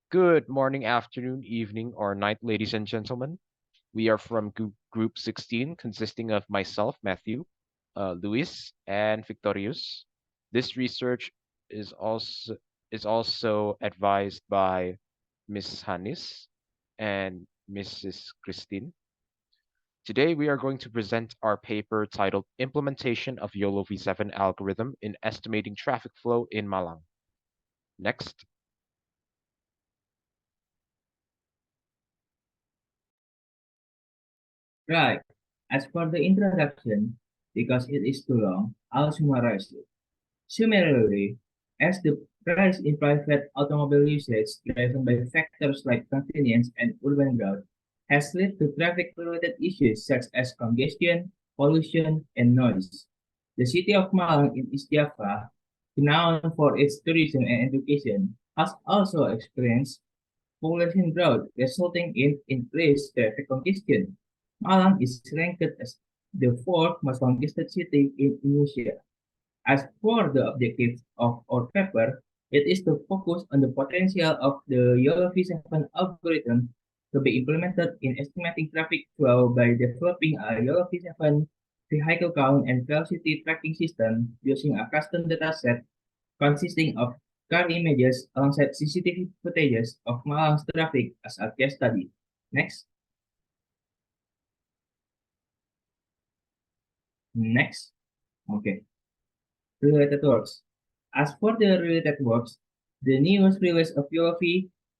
Good morning, afternoon, evening, or night, ladies and gentlemen. We are from Group 16, consisting of myself, Matthew, Luis, and Victorius. This research is also advised by Miss Hanis and Mrs. Kristien. Today, we are going to present our paper titled Implementation of YOLO V7 Algorithm in Estimating Traffic Flow in Malang. Next. Right. As for the introduction, because it is too long, I'll summarize it. Similarly, as the rise in private automobile usage driven by factors like convenience and urban growth has led to traffic-related issues such as congestion, pollution, and noise. The city of Malang in East Java, renowned for its tourism and education, has also experienced population growth resulting in increased traffic congestion. Malang is ranked as the fourth most congested city in Indonesia. As for the objective of our paper, it is to focus on the potential of the YOLO V7 algorithm to be implemented in estimating traffic flow by developing a YOLO V7 vehicle count and velocity tracking system using a custom dataset consisting of car images alongside CCTV footages of Malang's traffic as a case study. Next. Next. Okay. Related works. As for the related works, the newest release of YOLO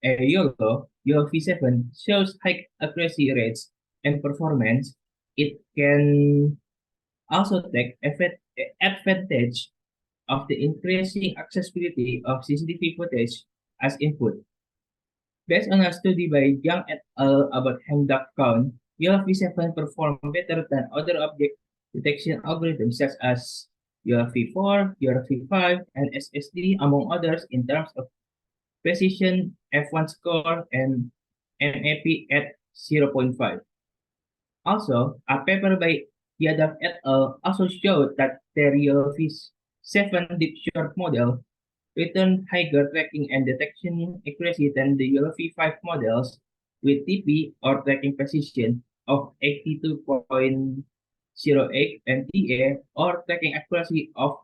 V7 shows high accuracy rates and performance. It can also take advantage of the increasing accessibility of CCTV footage as input. Based on a study by Young et al. About hand-duck count, YOLO V7 perform better than other object detection algorithms such as YOLO V4, YOLO V5, and SSD, among others, in terms of precision, F1 score, and MAP at zero point 0.5. Also, a paper by Yadav et al. Also showed that their YOLO V7 deep short model return higher tracking and detection accuracy than the YOLO V5 models with TP or tracking precision of 82.08 and TA or tracking accuracy of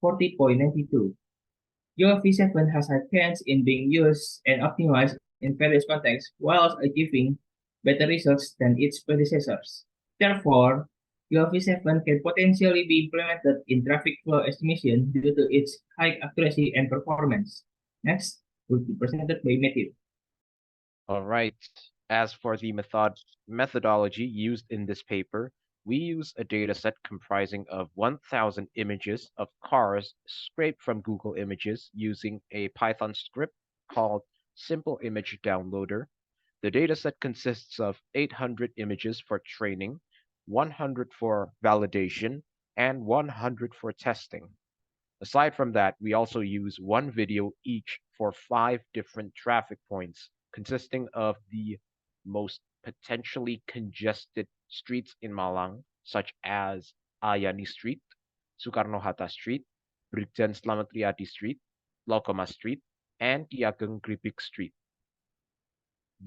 40.92. YOLO V7 has a chance in being used and optimized in various contexts while achieving better results than its predecessors. Therefore, YOLO V7 can potentially be implemented in traffic flow estimation due to its high accuracy and performance. Next will be presented by Matthew. All right. As for the methodology used in this paper, we use a dataset comprising of 1,000 images of cars scraped from Google Images using a Python script called Simple Image Downloader. The dataset consists of 800 images for training, 100 for validation, and 100 for testing. Aside from that, we also use one video each for 5 different traffic points, consisting of the most potentially congested streets in Malang, such as Ayani Street, Soekarno-Hatta Street, Brigjen Slamet Riyadi Street, Lokoma Street, and Ki Ageng Gripik Street.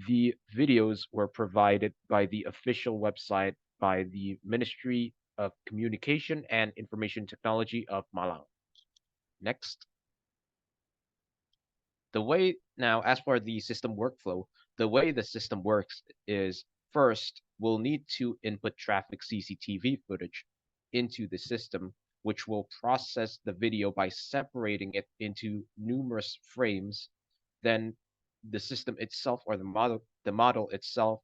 The videos were provided by the official website by the Ministry of Communication and Information Technology of Malang. Next. As for the system workflow, the way the system works is first, we'll need to input traffic CCTV footage into the system, which will process the video by separating it into numerous frames. Then the system itself or the model itself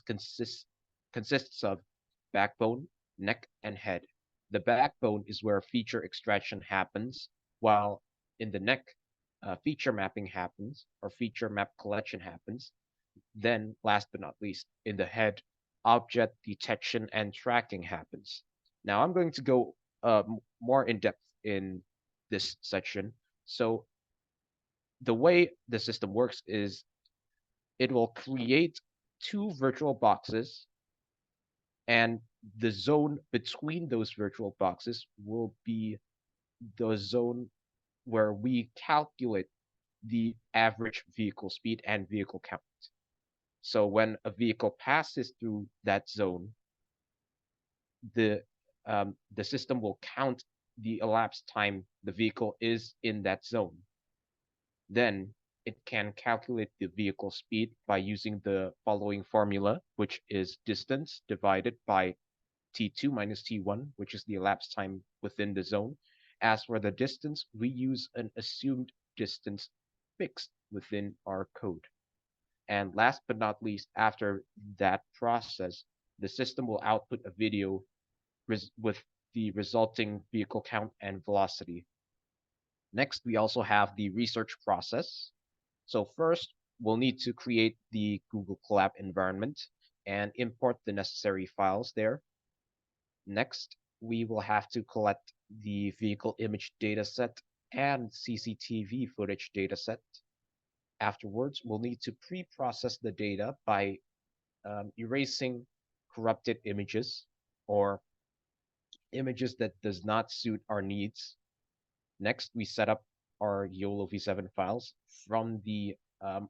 consists of backbone, neck, and head. The backbone is where feature extraction happens, while in the neck, feature mapping happens or feature map collection happens. Then, last but not least, in the head, object detection and tracking happens. Now, I'm going to go more in depth in this section. So, the way the system works is it will create 2 virtual boxes, and the zone between those virtual boxes will be the zone where we calculate the average vehicle speed and vehicle count. So when a vehicle passes through that zone, the the system will count the elapsed time the vehicle is in that zone. Then it can calculate the vehicle speed by using the following formula, which is distance divided by T2 minus T1, which is the elapsed time within the zone. As for the distance, we use an assumed distance fixed within our code. And last but not least, after that process, the system will output a video with the resulting vehicle count and velocity. Next, we also have the research process. So first, we'll need to create the Google Colab environment and import the necessary files there. Next, we will have to collect the vehicle image dataset and CCTV footage dataset. Afterwards, we'll need to pre-process the data by erasing corrupted images or images that does not suit our needs. Next, we set up our YOLO v7 files from the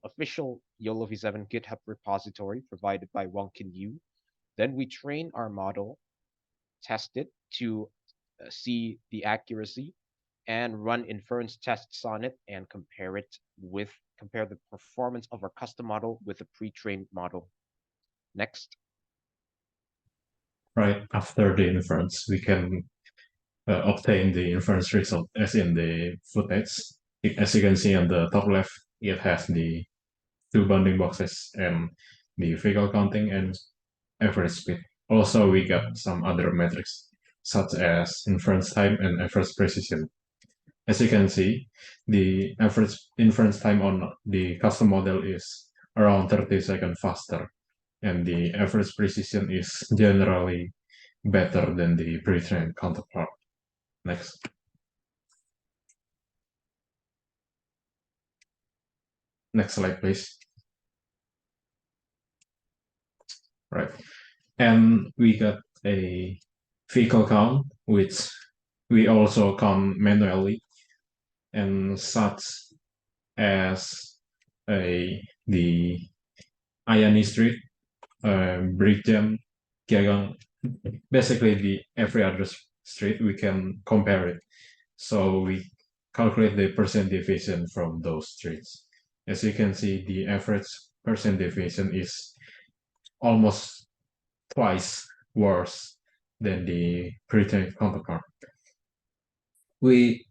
official YOLO v7 GitHub repository provided by Wonkin Yu. Then we train our model, test it to see the accuracy, and run inference tests on it and compare the performance of our custom model with a pre-trained model. Next. Right after the inference, we can obtain the inference result as in the footage. As you can see on the top left, it has the two bounding boxes and the vehicle counting and average speed. Also, we got some other metrics such as inference time and average precision. As you can see, the average inference time on the custom model is around 30 seconds faster, and the average precision is generally better than the pre-trained counterpart. Next. Next slide, please. Right. And we got a vehicle count, which we also count manually, and such as the Ayani Street, Brigjen, Kiagang, basically the every other street we can compare it. So we calculate the percent deviation from those streets. As you can see, the average percent deviation is almost twice worse than the pre-trained counterpart. We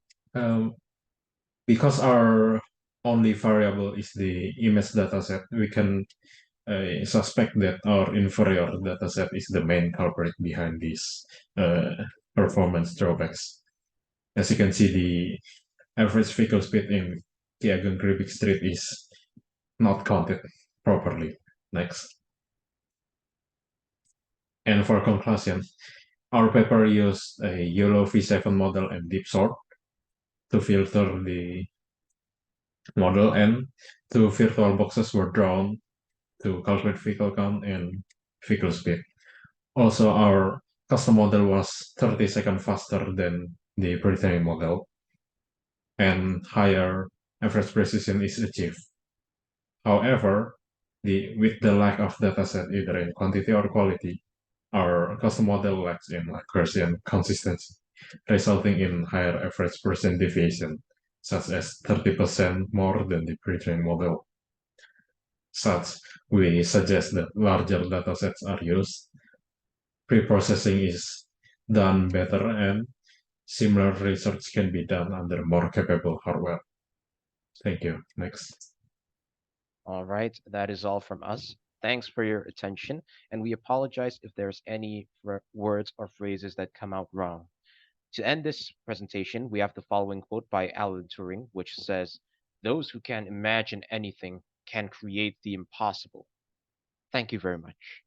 because our only variable is the image dataset, we can suspect that our inferior dataset is the main culprit behind these performance drawbacks. As you can see, the average vehicle speed in Ki Ageng Kripik Street is not counted properly. Next. And for conclusion, our paper used a YOLO V7 model and deep sort to filter the model, and two virtual boxes were drawn to calculate vehicle count and vehicle speed. Also, our custom model was 30 seconds faster than the pre-trained model, and higher average precision is achieved. However, with the lack of dataset either in quantity or quality, our custom model lacks in accuracy and consistency, resulting in higher average percent deviation, such as 30% more than the pre-trained model. Such, we suggest that larger datasets are used, pre-processing is done better, and similar research can be done under more capable hardware. Thank you. Next. All right, that is all from us. Thanks for your attention, and we apologize if there's any words or phrases that come out wrong. To end this presentation, we have the following quote by Alan Turing, which says, "Those who can imagine anything can create the impossible." Thank you very much.